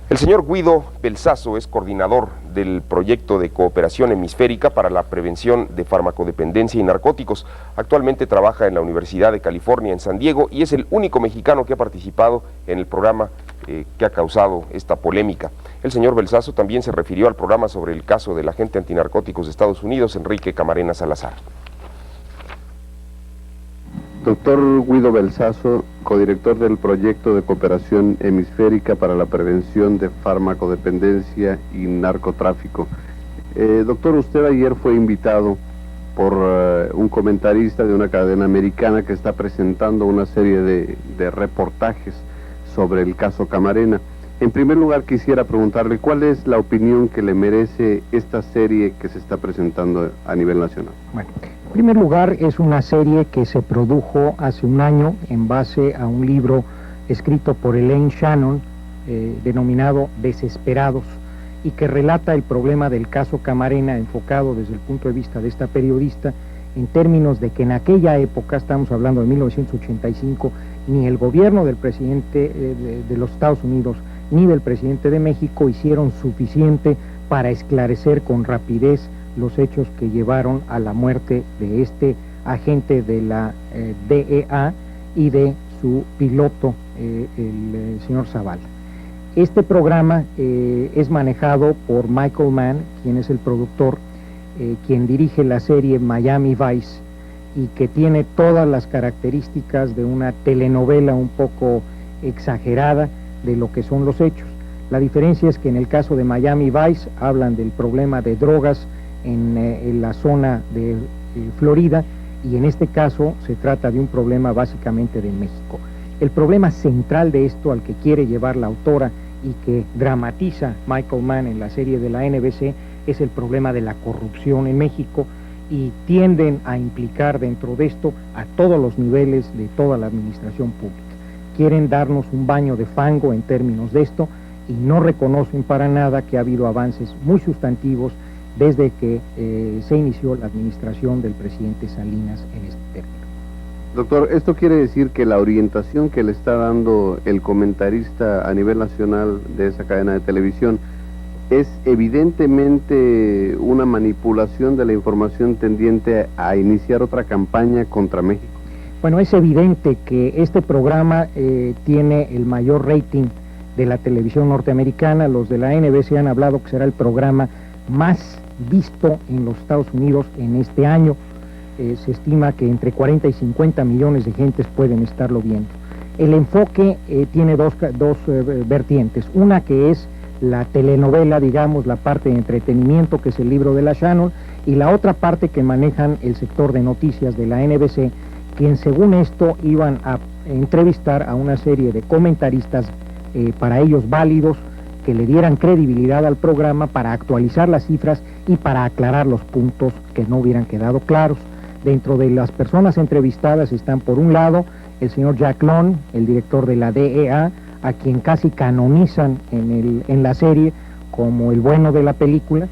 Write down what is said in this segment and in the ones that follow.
El señor Guido Belsazo es coordinador del proyecto de cooperación hemisférica para la prevención de farmacodependencia y narcóticos. Actualmente trabaja en la Universidad de California en San Diego y es el único mexicano que ha participado en el programa que ha causado esta polémica. El señor Belsazo también se refirió al programa sobre el caso del agente antinarcóticos de Estados Unidos, Enrique Camarena Salazar. Doctor Guido Belsazo, codirector del proyecto de cooperación hemisférica para la prevención de farmacodependencia y narcotráfico. Doctor, usted ayer fue invitado por un comentarista de una cadena americana que está presentando una serie de reportajes sobre el caso Camarena. En primer lugar, quisiera preguntarle cuál es la opinión que le merece esta serie que se está presentando a nivel nacional. Bueno, en primer lugar, es una serie que se produjo hace un año en base a un libro escrito por Elaine Shannon, denominado Desesperados, y que relata el problema del caso Camarena enfocado desde el punto de vista de esta periodista, en términos de que en aquella época, estamos hablando de 1985, ni el gobierno del presidente de los Estados Unidos ni del presidente de México hicieron suficiente para esclarecer con rapidez los hechos que llevaron a la muerte de este agente de la DEA y de su piloto, el señor Zavala. Este programa es manejado por Michael Mann, quien es el productor, quien dirige la serie Miami Vice y que tiene todas las características de una telenovela un poco exagerada de lo que son los hechos. La diferencia es que en el caso de Miami Vice hablan del problema de drogas en la zona de Florida, y en este caso se trata de un problema básicamente de México. El problema central de esto al que quiere llevar la autora y que dramatiza Michael Mann en la serie de la NBC es el problema de la corrupción en México, y tienden a implicar dentro de esto a todos los niveles de toda la administración pública. Quieren darnos un baño de fango en términos de esto y no reconocen para nada que ha habido avances muy sustantivos desde que se inició la administración del presidente Salinas en este término. Doctor, ¿esto quiere decir que la orientación que le está dando el comentarista a nivel nacional de esa cadena de televisión es evidentemente una manipulación de la información tendiente a iniciar otra campaña contra México? Bueno, es evidente que este programa tiene el mayor rating de la televisión norteamericana. Los de la NBC han hablado que será el programa más visto en los Estados Unidos en este año. Se estima que entre 40 y 50 millones de gentes pueden estarlo viendo. El enfoque tiene dos vertientes. Una que es la telenovela, digamos, la parte de entretenimiento, que es el libro de la Shannon, y la otra parte que manejan el sector de noticias de la NBC, quien según esto iban a entrevistar a una serie de comentaristas para ellos válidos, que le dieran credibilidad al programa para actualizar las cifras y para aclarar los puntos que no hubieran quedado claros. Dentro de las personas entrevistadas están, por un lado, el señor Jack Long, el director de la DEA, a quien casi canonizan en la serie como el bueno de la película,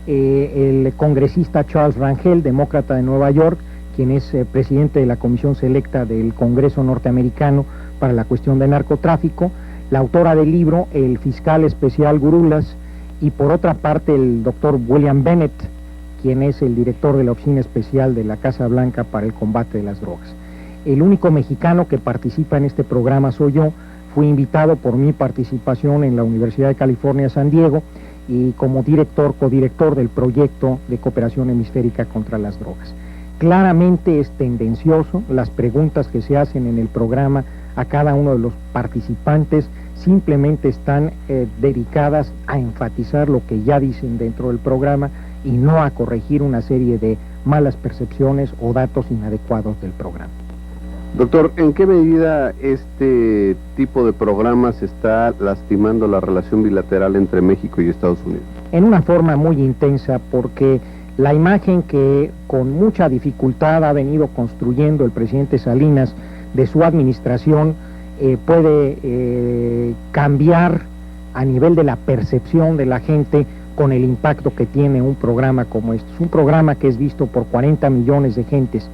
el congresista Charles Rangel, demócrata de Nueva York, quien es presidente de la Comisión Selecta del Congreso norteamericano para la cuestión de narcotráfico, la autora del libro, el fiscal especial Gurulas, y por otra parte el doctor William Bennett, quien es el director de la Oficina Especial de la Casa Blanca para el combate de las drogas. El único mexicano que participa en este programa soy yo. Fui invitado por mi participación en la Universidad de California, San Diego, y como codirector del proyecto de cooperación hemisférica contra las drogas. Claramente es tendencioso, las preguntas que se hacen en el programa a cada uno de los participantes simplemente están dedicadas a enfatizar lo que ya dicen dentro del programa y no a corregir una serie de malas percepciones o datos inadecuados del programa. Doctor, ¿en qué medida este tipo de programas está lastimando la relación bilateral entre México y Estados Unidos? En una forma muy intensa, porque la imagen que con mucha dificultad ha venido construyendo el presidente Salinas de su administración puede cambiar a nivel de la percepción de la gente con el impacto que tiene un programa como este. Es un programa que es visto por 40 millones de gentes,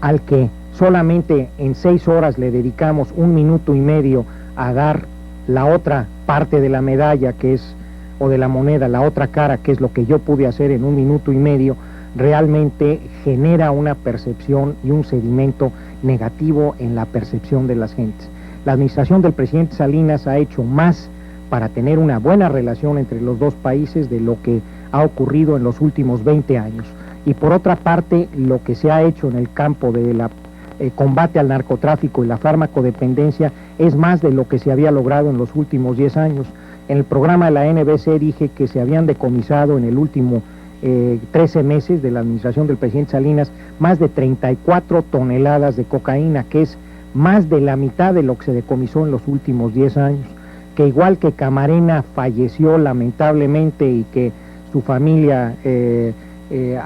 al que solamente en 6 horas le dedicamos 1 minuto y medio a dar la otra parte de la medalla, que es, o de la moneda, la otra cara, que es lo que yo pude hacer en 1 minuto y medio, realmente genera una percepción y un sedimento negativo en la percepción de las gentes. La administración del presidente Salinas ha hecho más para tener una buena relación entre los dos países de lo que ha ocurrido en los últimos 20 años. Y por otra parte, lo que se ha hecho en el campo de la combate al narcotráfico y la farmacodependencia es más de lo que se había logrado en los últimos 10 años. En el programa de la NBC dije que se habían decomisado en el último 13 meses de la administración del presidente Salinas más de 34 toneladas de cocaína, que es más de la mitad de lo que se decomisó en los últimos 10 años, que igual que Camarena falleció lamentablemente y que su familia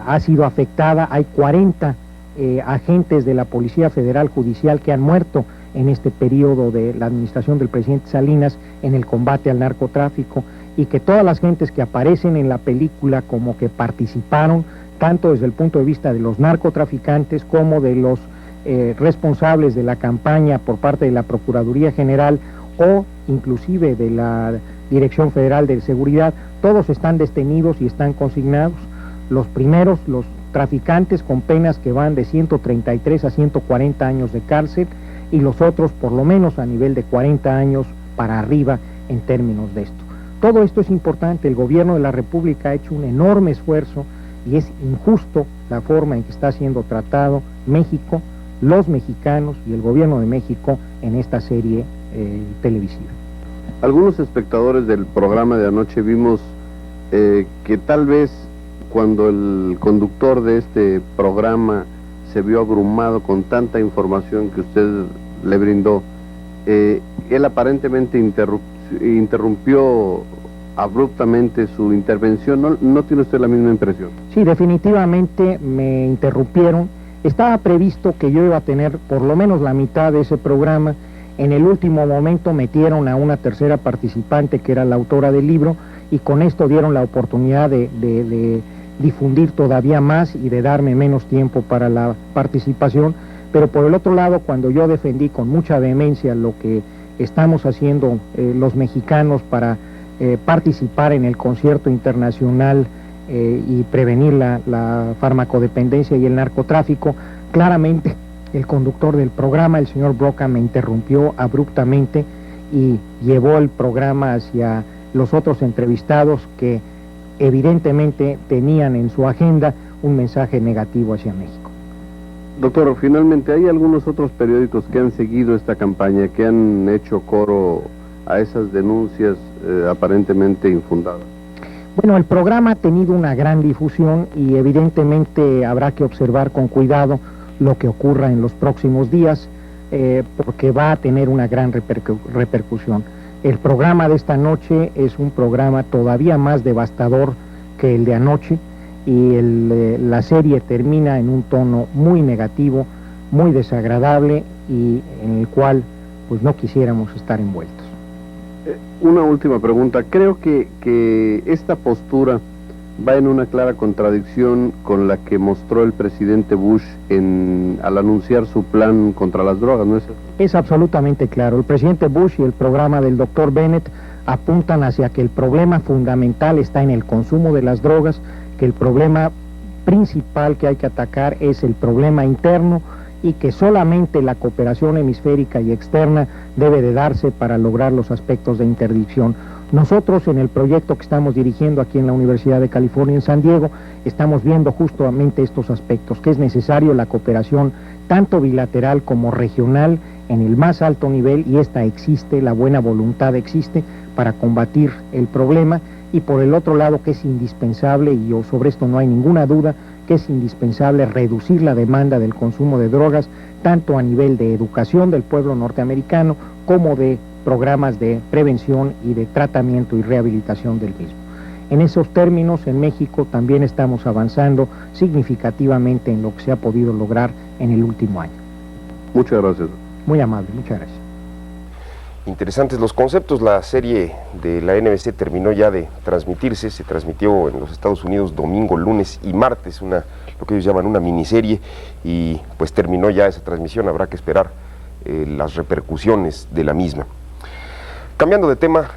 ha sido afectada, hay 40 agentes de la Policía Federal Judicial que han muerto en este periodo de la administración del presidente Salinas en el combate al narcotráfico, y que todas las gentes que aparecen en la película como que participaron, tanto desde el punto de vista de los narcotraficantes como de los responsables de la campaña por parte de la Procuraduría General o inclusive de la Dirección Federal de Seguridad, todos están detenidos y están consignados. Los primeros, los traficantes, con penas que van de 133 a 140 años de cárcel, y los otros por lo menos a nivel de 40 años para arriba en términos de esto. Todo esto es importante. El gobierno de la República ha hecho un enorme esfuerzo y es injusto la forma en que está siendo tratado México, los mexicanos y el gobierno de México en esta serie televisiva. Algunos espectadores del programa de anoche vimos que tal vez cuando el conductor de este programa se vio abrumado con tanta información que usted le brindó, él aparentemente interrumpió abruptamente su intervención. ¿No tiene usted la misma impresión? Sí, definitivamente me interrumpieron. Estaba previsto que yo iba a tener por lo menos la mitad de ese programa. En el último momento metieron a una tercera participante que era la autora del libro, y con esto dieron la oportunidad de difundir todavía más y de darme menos tiempo para la participación. Pero por el otro lado, cuando yo defendí con mucha vehemencia lo que estamos haciendo los mexicanos para participar en el concierto internacional y prevenir la farmacodependencia y el narcotráfico, claramente el conductor del programa, el señor Broca, me interrumpió abruptamente y llevó el programa hacia los otros entrevistados que evidentemente tenían en su agenda un mensaje negativo hacia México. Doctor, finalmente, ¿hay algunos otros periódicos que han seguido esta campaña, que han hecho coro a esas denuncias aparentemente infundadas? Bueno, el programa ha tenido una gran difusión y evidentemente habrá que observar con cuidado lo que ocurra en los próximos días, porque va a tener una gran repercusión. El programa de esta noche es un programa todavía más devastador que el de anoche, y la serie termina en un tono muy negativo, muy desagradable, y en el cual pues no quisiéramos estar envueltos. Una última pregunta. Creo que esta postura va en una clara contradicción con la que mostró el presidente Bush al anunciar su plan contra las drogas, ¿no es eso? Es absolutamente claro. El presidente Bush y el programa del doctor Bennett apuntan hacia que el problema fundamental está en el consumo de las drogas, que el problema principal que hay que atacar es el problema interno, y que solamente la cooperación hemisférica y externa debe de darse para lograr los aspectos de interdicción. Nosotros en el proyecto que estamos dirigiendo aquí en la Universidad de California en San Diego estamos viendo justamente estos aspectos, que es necesario la cooperación tanto bilateral como regional en el más alto nivel, y esta existe, la buena voluntad existe para combatir el problema, y por el otro lado que es indispensable, y sobre esto no hay ninguna duda, que es indispensable reducir la demanda del consumo de drogas, tanto a nivel de educación del pueblo norteamericano como de programas de prevención y de tratamiento y rehabilitación del mismo. En esos términos, en México también estamos avanzando significativamente en lo que se ha podido lograr en el último año. Muchas gracias. Muy amable, muchas gracias. Interesantes los conceptos. La serie de la NBC terminó ya de transmitirse, se transmitió en los Estados Unidos domingo, lunes y martes, lo que ellos llaman una miniserie, y pues terminó ya esa transmisión. Habrá que esperar las repercusiones de la misma. Cambiando de tema,